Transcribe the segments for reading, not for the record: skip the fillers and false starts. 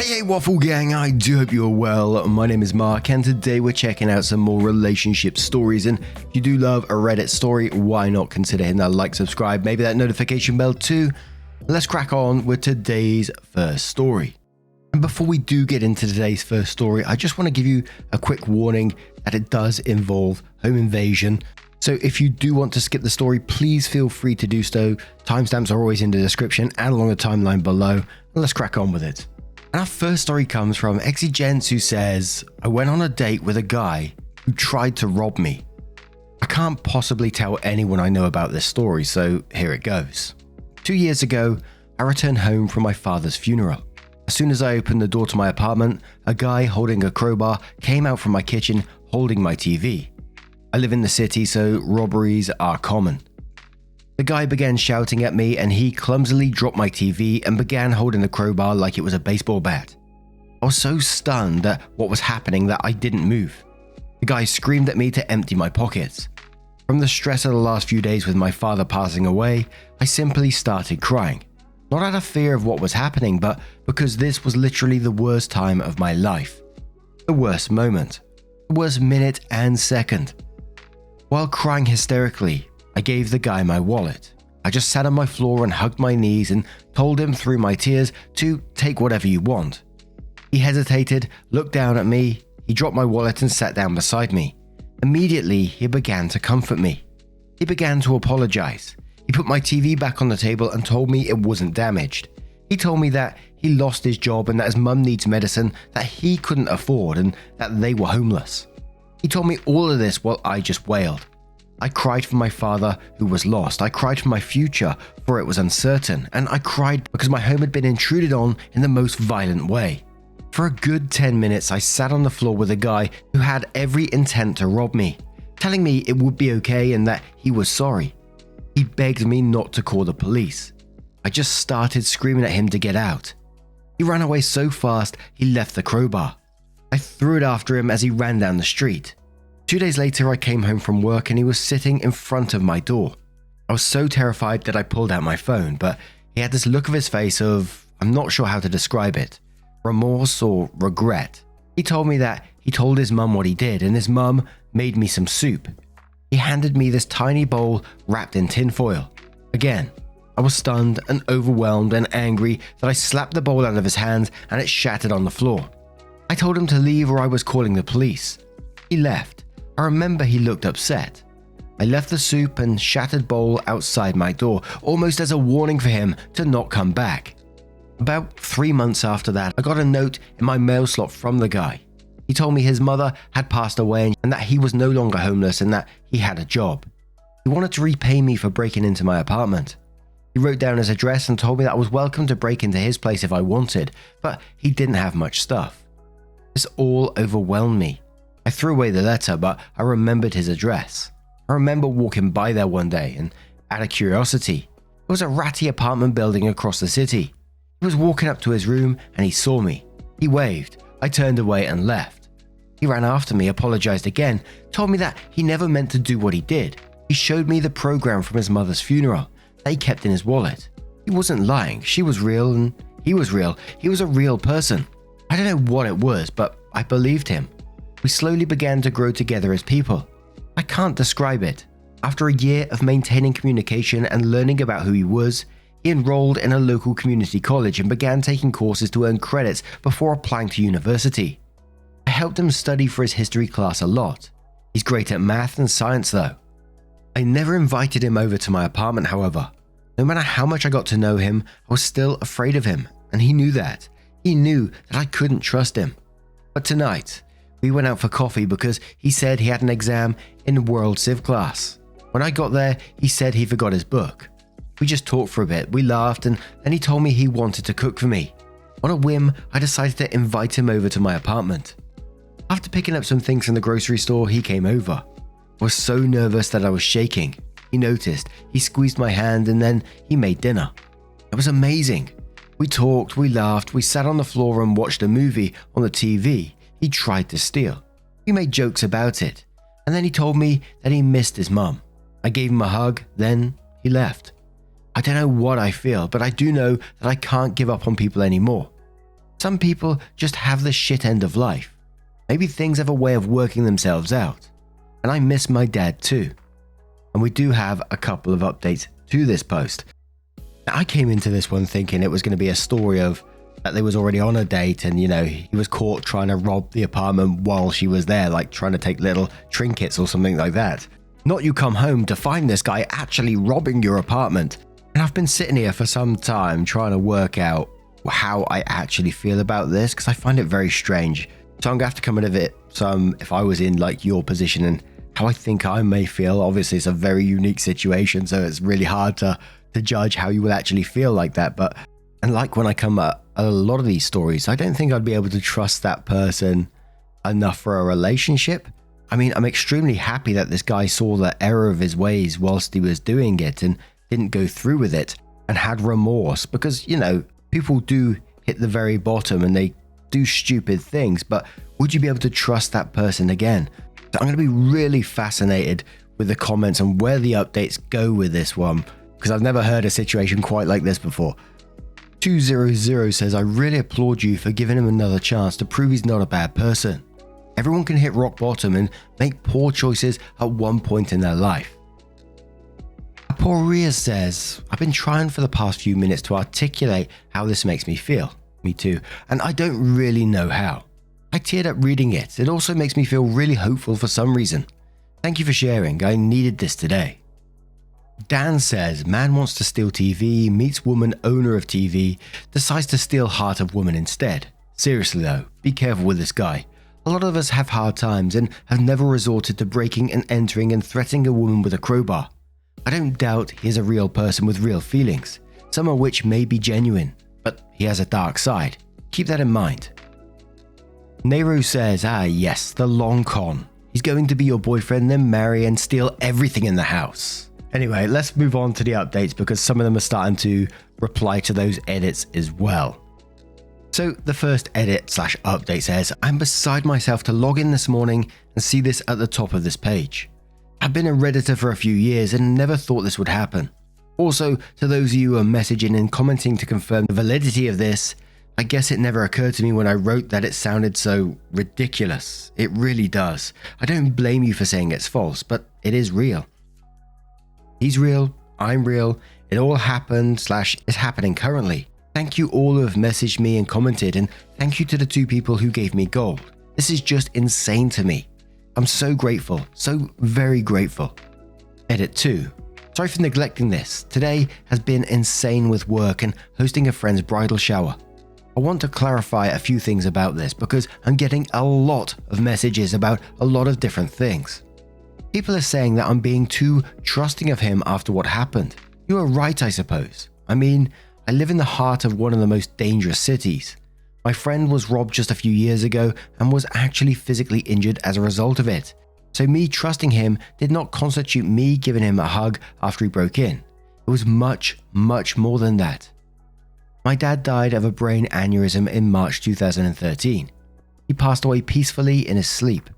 Hey, Waffle Gang, I do hope you're well. My name is Mark, and today we're checking out some more relationship stories. And if you do love a Reddit story, why not consider hitting that like, subscribe, maybe that notification bell too. Let's crack on with today's first story. And before we do get into today's first story, I just want to give you a quick warning that it does involve home invasion. So if you do want to skip the story, please feel free to do so. Timestamps are always in the description and along the timeline below. Let's crack on with it. And our first story comes from Exigence, who says, I went on a date with a guy who tried to rob me. I can't possibly tell anyone I know about this story, so here it goes. 2 years ago, I returned home from my father's funeral. As soon as I opened the door to my apartment, a guy holding a crowbar came out from my kitchen holding my TV. I live in the city, so robberies are common. The guy began shouting at me, and he clumsily dropped my TV and began holding the crowbar like it was a baseball bat. I was so stunned at what was happening that I didn't move. The guy screamed at me to empty my pockets. From the stress of the last few days with my father passing away, I simply started crying. Not out of fear of what was happening, but because this was literally the worst time of my life. The worst moment. The worst minute and second. While crying hysterically, I gave the guy my wallet. I just sat on my floor and hugged my knees and told him through my tears to take whatever you want. He hesitated, looked down at me, he dropped my wallet and sat down beside me. Immediately, he began to comfort me. He began to apologize. He put my TV back on the table and told me it wasn't damaged. He told me that he lost his job and that his mum needs medicine that he couldn't afford and that they were homeless. He told me all of this while I just wailed. I cried for my father who was lost. I cried for my future, for it was uncertain. And I cried because my home had been intruded on in the most violent way. For a good 10 minutes, I sat on the floor with a guy who had every intent to rob me, telling me it would be okay and that he was sorry. He begged me not to call the police. I just started screaming at him to get out. He ran away so fast, he left the crowbar. I threw it after him as he ran down the street. 2 days later, I came home from work and he was sitting in front of my door. I was so terrified that I pulled out my phone, but he had this look of his face of, I'm not sure how to describe it, remorse or regret. He told me that he told his mum what he did and his mum made me some soup. He handed me this tiny bowl wrapped in tinfoil. Again, I was stunned and overwhelmed and angry that I slapped the bowl out of his hands and it shattered on the floor. I told him to leave or I was calling the police. He left. I remember he looked upset. I left the soup and shattered bowl outside my door, almost as a warning for him to not come back. About 3 months after that, I got a note in my mail slot from the guy. He told me his mother had passed away and that he was no longer homeless and that he had a job. He wanted to repay me for breaking into my apartment. He wrote down his address and told me that I was welcome to break into his place if I wanted, but he didn't have much stuff. This all overwhelmed me. I threw away the letter, but I remembered his address. I remember walking by there one day and, out of curiosity, it was a ratty apartment building across the city. He was walking up to his room and he saw me. He waved. I turned away and left. He ran after me, apologized again, told me that he never meant to do what he did. He showed me the program from his mother's funeral that he kept in his wallet. He wasn't lying. She was real and he was real. He was a real person. I don't know what it was, but I believed him. We slowly began to grow together as people. I can't describe it. After a year of maintaining communication and learning about who he was, he enrolled in a local community college and began taking courses to earn credits before applying to university. I helped him study for his history class a lot. He's great at math and science though. I never invited him over to my apartment, however. No matter how much I got to know him, I was still afraid of him, and he knew that. He knew that I couldn't trust him. But tonight, we went out for coffee because he said he had an exam in World Civ class. When I got there, he said he forgot his book. We just talked for a bit, we laughed, and then he told me he wanted to cook for me. On a whim, I decided to invite him over to my apartment. After picking up some things from the grocery store, he came over. I was so nervous that I was shaking. He noticed, he squeezed my hand, and then he made dinner. It was amazing. We talked, we laughed, we sat on the floor and watched a movie on the TV. He tried to steal. We made jokes about it, and then he told me that he missed his mum. I gave him a hug, then he left. I don't know what I feel, but I do know that I can't give up on people anymore. Some people just have the shit end of life. Maybe things have a way of working themselves out. And I miss my dad too. And we do have a couple of updates to this post. Now, I came into this one thinking it was going to be a story of that they was already on a date and, he was caught trying to rob the apartment while she was there, like trying to take little trinkets or something like that. Not you come home to find this guy actually robbing your apartment. And I've been sitting here for some time trying to work out how I actually feel about this because I find it very strange. So I'm going to have to come out of it if I was in like your position and how I think I may feel. Obviously, it's a very unique situation, so it's really hard to judge how you will actually feel like that. And like when I come at a lot of these stories, I don't think I'd be able to trust that person enough for a relationship. I mean, I'm extremely happy that this guy saw the error of his ways whilst he was doing it and didn't go through with it and had remorse because, people do hit the very bottom and they do stupid things, but would you be able to trust that person again? So I'm going to be really fascinated with the comments and where the updates go with this one because I've never heard a situation quite like this before. 200 says, I really applaud you for giving him another chance to prove he's not a bad person. Everyone can hit rock bottom and make poor choices at one point in their life. Aporia says, I've been trying for the past few minutes to articulate how this makes me feel. Me too. And I don't really know how. I teared up reading it. It also makes me feel really hopeful for some reason. Thank you for sharing. I needed this today. Dan says, man wants to steal TV, meets woman owner of TV, decides to steal heart of woman instead. Seriously though, be careful with this guy. A lot of us have hard times and have never resorted to breaking and entering and threatening a woman with a crowbar. I don't doubt he is a real person with real feelings, some of which may be genuine, but he has a dark side. Keep that in mind. Nero says, yes, the long con. He's going to be your boyfriend, then marry and steal everything in the house. Anyway, let's move on to the updates because some of them are starting to reply to those edits as well. So the first edit/update says, I'm beside myself to log in this morning and see this at the top of this page. I've been a Redditor for a few years and never thought this would happen. Also, to those of you who are messaging and commenting to confirm the validity of this, I guess it never occurred to me when I wrote that it sounded so ridiculous. It really does. I don't blame you for saying it's false, but it is real. He's real, I'm real, it all happened/is happening currently. Thank you all who have messaged me and commented, and thank you to the 2 people who gave me gold. This is just insane to me. I'm so grateful, so very grateful. Edit 2. Sorry for neglecting this. Today has been insane with work and hosting a friend's bridal shower. I want to clarify a few things about this because I'm getting a lot of messages about a lot of different things. People are saying that I'm being too trusting of him after what happened. You are right, I suppose. I mean, I live in the heart of one of the most dangerous cities. My friend was robbed just a few years ago and was actually physically injured as a result of it. So me trusting him did not constitute me giving him a hug after he broke in. It was much, much more than that. My dad died of a brain aneurysm in March 2013. He passed away peacefully in his sleep.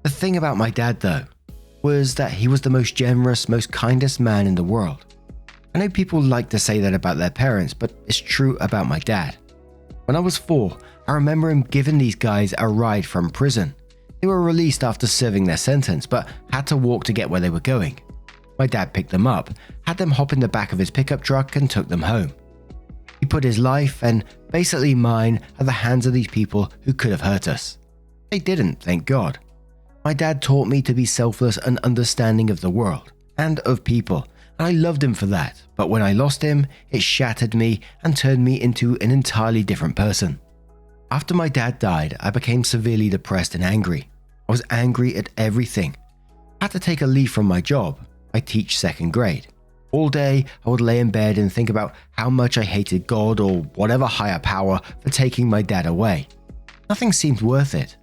The thing about my dad though, was that he was the most generous, most kindest man in the world. I know people like to say that about their parents, but it's true about my dad. When I was 4, I remember him giving these guys a ride from prison. They were released after serving their sentence, but had to walk to get where they were going. My dad picked them up, had them hop in the back of his pickup truck and took them home. He put his life and basically mine at the hands of these people who could have hurt us. They didn't, thank God. My dad taught me to be selfless and understanding of the world and of people, and I loved him for that, but when I lost him, it shattered me and turned me into an entirely different person. After my dad died, I became severely depressed and angry. I was angry at everything. I had to take a leave from my job. I teach 2nd grade. All day, I would lay in bed and think about how much I hated God or whatever higher power for taking my dad away. Nothing seemed worth it.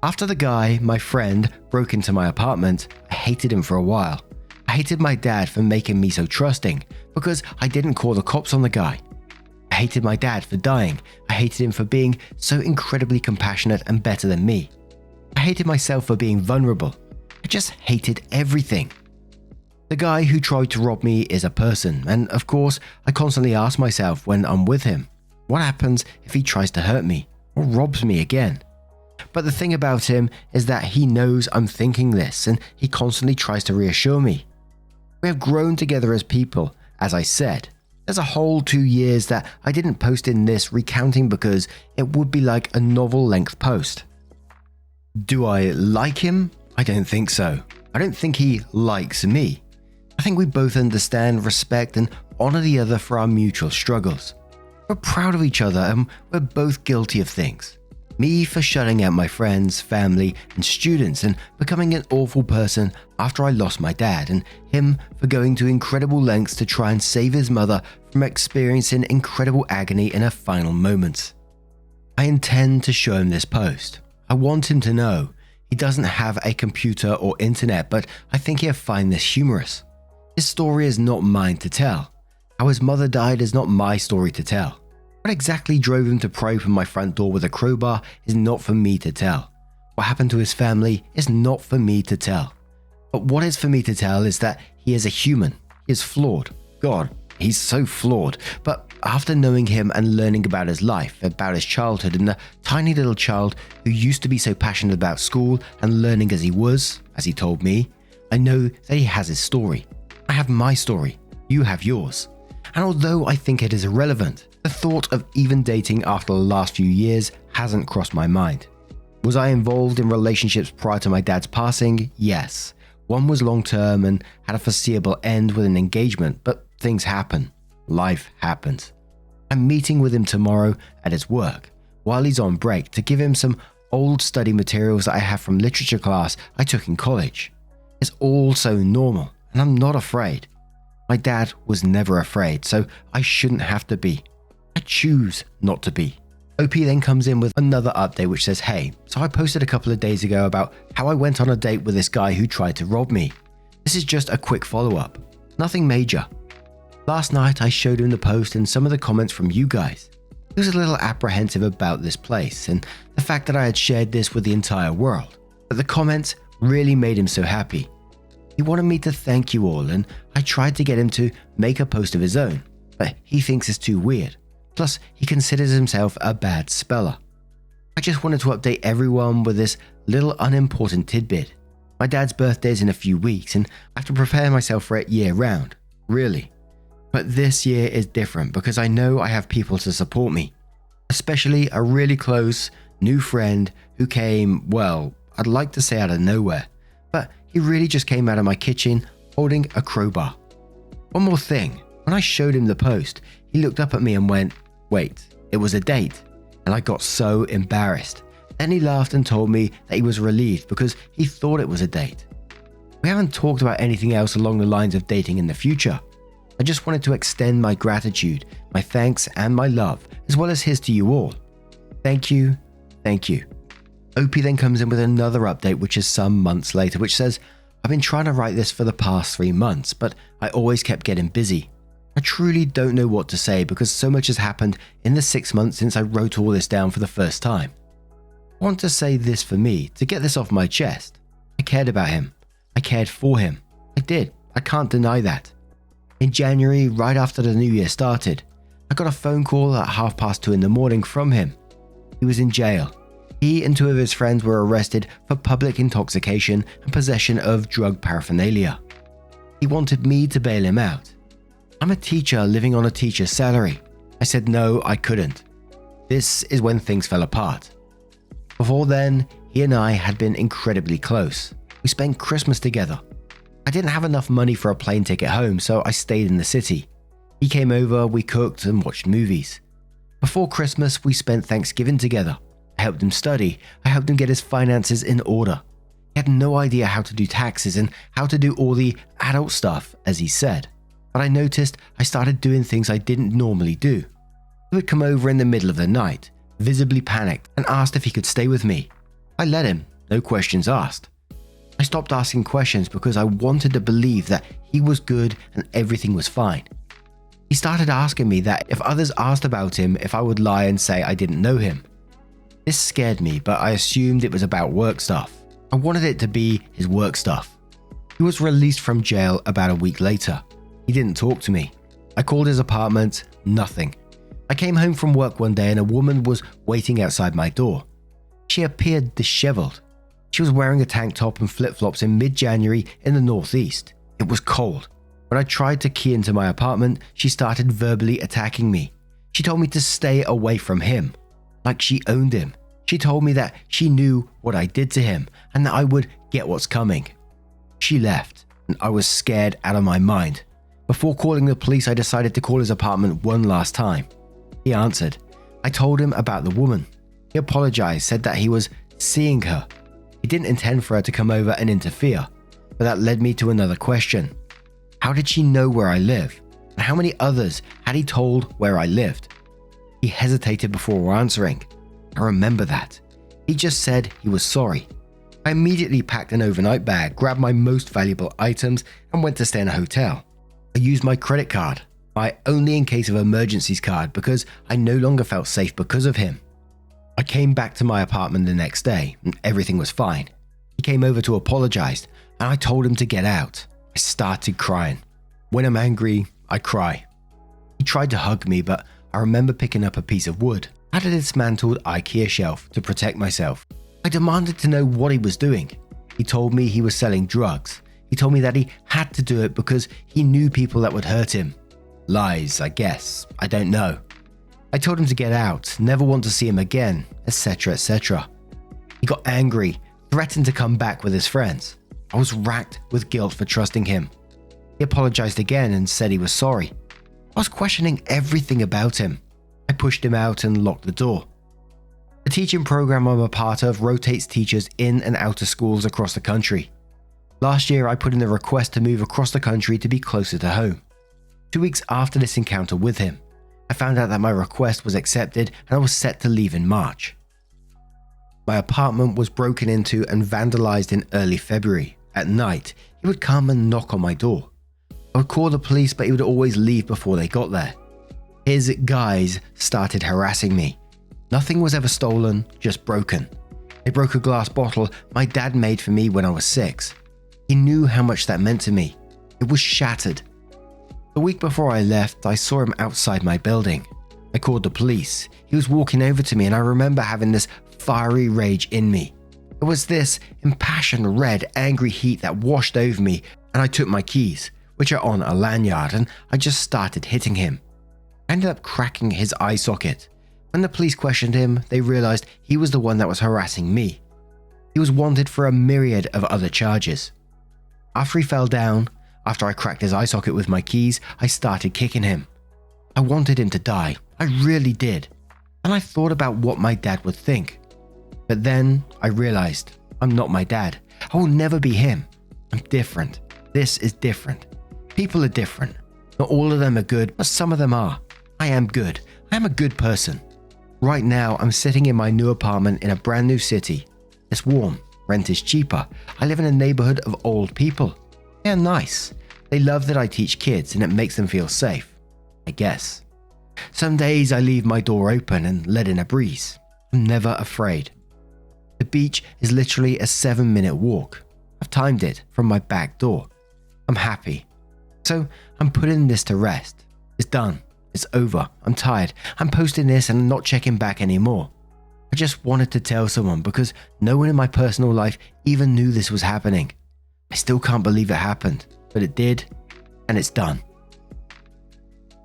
After the guy, my friend, broke into my apartment, I hated him for a while. I hated my dad for making me so trusting because I didn't call the cops on the guy. I hated my dad for dying. I hated him for being so incredibly compassionate and better than me. I hated myself for being vulnerable. I just hated everything. The guy who tried to rob me is a person, and of course, I constantly ask myself when I'm with him, What happens if he tries to hurt me or robs me again? But the thing about him is that he knows I'm thinking this and he constantly tries to reassure me. We have grown together as people, as I said. There's a whole 2 years that I didn't post in this recounting because it would be like a novel-length post. Do I like him? I don't think so. I don't think he likes me. I think we both understand, respect, and honor the other for our mutual struggles. We're proud of each other and we're both guilty of things. Me for shutting out my friends, family, and students and becoming an awful person after I lost my dad, and him for going to incredible lengths to try and save his mother from experiencing incredible agony in her final moments. I intend to show him this post. I want him to know. He doesn't have a computer or internet, but I think he'll find this humorous. His story is not mine to tell. How his mother died is not my story to tell. What exactly drove him to pry open my front door with a crowbar is not for me to tell. What happened to his family is not for me to tell. But what is for me to tell is that he is a human. He is flawed. God, he's so flawed. But after knowing him and learning about his life, about his childhood, and the tiny little child who used to be so passionate about school and learning as he was, as he told me, I know that he has his story. I have my story. You have yours. And although I think it is irrelevant, the thought of even dating after the last few years hasn't crossed my mind. Was I involved in relationships prior to my dad's passing? Yes. One was long-term and had a foreseeable end with an engagement, but things happen. Life happens. I'm meeting with him tomorrow at his work while he's on break to give him some old study materials that I have from literature class I took in college. It's all so normal and I'm not afraid. My dad was never afraid, so I shouldn't have to be. I choose not to be. OP then comes in with another update which says, hey, so I posted a couple of days ago about how I went on a date with this guy who tried to rob me. This is just a quick follow-up. Nothing major. Last night I showed him the post and some of the comments from you guys. He was a little apprehensive about this place and the fact that I had shared this with the entire world. But the comments really made him so happy. He wanted me to thank you all and I tried to get him to make a post of his own, but he thinks it's too weird. Plus, he considers himself a bad speller. I just wanted to update everyone with this little unimportant tidbit. My dad's birthday is in a few weeks and I have to prepare myself for it year round, really. But this year is different because I know I have people to support me, especially a really close new friend who came, well, I'd like to say out of nowhere, but he really just came out of my kitchen holding a crowbar. One more thing, when I showed him the post, he looked up at me and went, wait, it was a date, and I got so embarrassed. Then he laughed and told me that he was relieved because he thought it was a date. We haven't talked about anything else along the lines of dating in the future. I just wanted to extend my gratitude, my thanks and my love, as well as his to you all. Thank you, thank you. OP then comes in with another update which is some months later, which says, I've been trying to write this for the past 3 months, but I always kept getting busy. I truly don't know what to say because so much has happened in the 6 months since I wrote all this down for the first time. I want to say this for me, to get this off my chest. I cared about him. I cared for him. I did. I can't deny that. In January, right after the new year started, I got a phone call at 2:30 in the morning from him. He was in jail. He and 2 of his friends were arrested for public intoxication and possession of drug paraphernalia. He wanted me to bail him out. I'm a teacher living on a teacher's salary. I said no, I couldn't. This is when things fell apart. Before then, he and I had been incredibly close. We spent Christmas together. I didn't have enough money for a plane ticket home, so I stayed in the city. He came over, we cooked and watched movies. Before Christmas, we spent Thanksgiving together. I helped him study. I helped him get his finances in order. He had no idea how to do taxes and how to do all the adult stuff, as he said. But I noticed I started doing things I didn't normally do. He would come over in the middle of the night, visibly panicked, and asked if he could stay with me. I let him, no questions asked. I stopped asking questions because I wanted to believe that he was good and everything was fine. He started asking me that if others asked about him, if I would lie and say I didn't know him. This scared me, but I assumed it was about work stuff. I wanted it to be his work stuff. He was released from jail about a week later. He didn't talk to me. I called his apartment, nothing. I came home from work one day and a woman was waiting outside my door. She appeared disheveled. She was wearing a tank top and flip-flops in mid-January in the northeast. It was cold. When I tried to key into my apartment, she started verbally attacking me. She told me to stay away from him, like she owned him. She told me that she knew what I did to him and that I would get what's coming. She left, and I was scared out of my mind. Before calling the police, I decided to call his apartment one last time. He answered. I told him about the woman. He apologized, said that he was seeing her. He didn't intend for her to come over and interfere, but that led me to another question. How did she know where I live? And how many others had he told where I lived? He hesitated before answering. I remember that. He just said he was sorry. I immediately packed an overnight bag, grabbed my most valuable items, and went to stay in a hotel. I used my credit card, my only in case of emergencies card, because I no longer felt safe because of him. I came back to my apartment the next day, and everything was fine. He came over to apologize, and I told him to get out. I started crying. When I'm angry, I cry. He tried to hug me, but I remember picking up a piece of wood. I had a dismantled IKEA shelf to protect myself. I demanded to know what he was doing. He told me he was selling drugs. He told me that he had to do it because he knew people that would hurt him. Lies, I guess. I don't know. I told him to get out, never want to see him again, etc., etc. He got angry, threatened to come back with his friends. I was racked with guilt for trusting him. He apologized again and said he was sorry. I was questioning everything about him. I pushed him out and locked the door. The teaching program I'm a part of rotates teachers in and out of schools across the country. Last year, I put in a request to move across the country to be closer to home. 2 weeks after this encounter with him, I found out that my request was accepted and I was set to leave in March. My apartment was broken into and vandalized in early February. At night, he would come and knock on my door. I would call the police, but he would always leave before they got there. His guys started harassing me. Nothing was ever stolen, just broken. They broke a glass bottle my dad made for me when I was 6. He knew how much that meant to me. It was shattered. The week before I left, I saw him outside my building. I called the police. He was walking over to me and I remember having this fiery rage in me. It was this impassioned red, angry heat that washed over me, and I took my keys, which are on a lanyard, and I just started hitting him. I ended up cracking his eye socket. When the police questioned him, they realized he was the one that was harassing me. He was wanted for a myriad of other charges. After he fell down, after I cracked his eye socket with my keys, I started kicking him. I wanted him to die. I really did. And I thought about what my dad would think. But then I realized I'm not my dad. I will never be him. I'm different. This is different. People are different. Not all of them are good, but some of them are. I am good. I am a good person. Right now, I'm sitting in my new apartment in a brand new city. It's warm. Rent is cheaper. I live in a neighborhood of old people. They are nice. They love that I teach kids and it makes them feel safe. I guess. Some days I leave my door open and let in a breeze. I'm never afraid. The beach is literally a 7-minute walk. I've timed it from my back door. I'm happy. So I'm putting this to rest. It's done. It's over. I'm tired. I'm posting this and not checking back anymore. I just wanted to tell someone because no one in my personal life even knew this was happening. I still can't believe it happened, but it did, and it's done.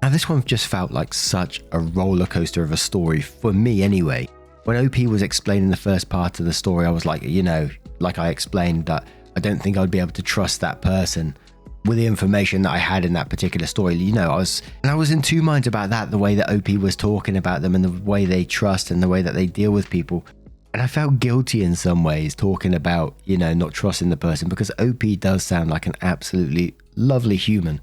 Now this one just felt like such a roller coaster of a story, for me anyway. When OP was explaining the first part of the story, I was like, like I explained that I don't think I'd be able to trust that person with the information that I had in that particular story. I was in two minds about that, the way that OP was talking about them and the way they trust and the way that they deal with people. And I felt guilty in some ways talking about, not trusting the person, because OP does sound like an absolutely lovely human.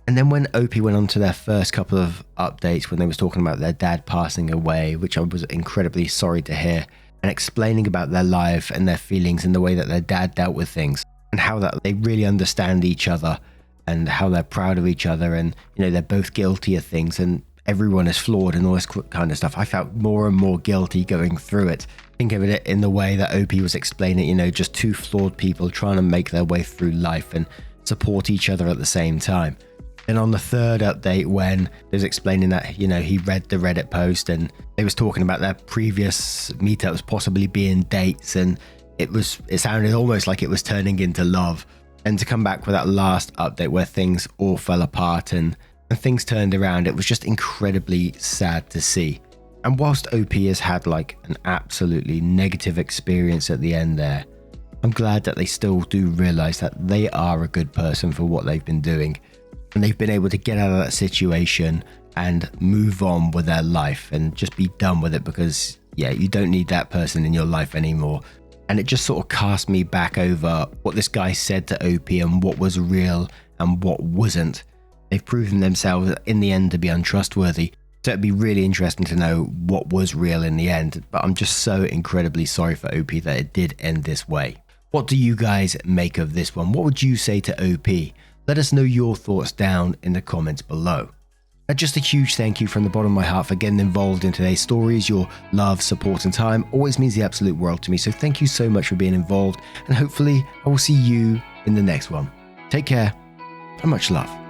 And then when OP went on to their first couple of updates, when they was talking about their dad passing away, which I was incredibly sorry to hear, and explaining about their life and their feelings and the way that their dad dealt with things, and how that they really understand each other and how they're proud of each other, and they're both guilty of things and everyone is flawed and all this kind of stuff. I felt more and more guilty going through it. Think of it in the way that OP was explaining it, just two flawed people trying to make their way through life and support each other at the same time. Then on the third update, when they was explaining that, you know, he read the Reddit post and they was talking about their previous meetups possibly being dates, and it sounded almost like it was turning into love. And to come back with that last update where things all fell apart and things turned around, it was just incredibly sad to see. And whilst OP has had like an absolutely negative experience at the end there, I'm glad that they still do realize that they are a good person for what they've been doing. And they've been able to get out of that situation and move on with their life and just be done with it, because yeah, you don't need that person in your life anymore. And it just sort of cast me back over what this guy said to OP and what was real and what wasn't. They've proven themselves in the end to be untrustworthy. So it'd be really interesting to know what was real in the end. But I'm just so incredibly sorry for OP that it did end this way. What do you guys make of this one? What would you say to OP? Let us know your thoughts down in the comments below. And just a huge thank you from the bottom of my heart for getting involved in today's stories. Your love, support and time always means the absolute world to me. So thank you so much for being involved, and hopefully I will see you in the next one. Take care and much love.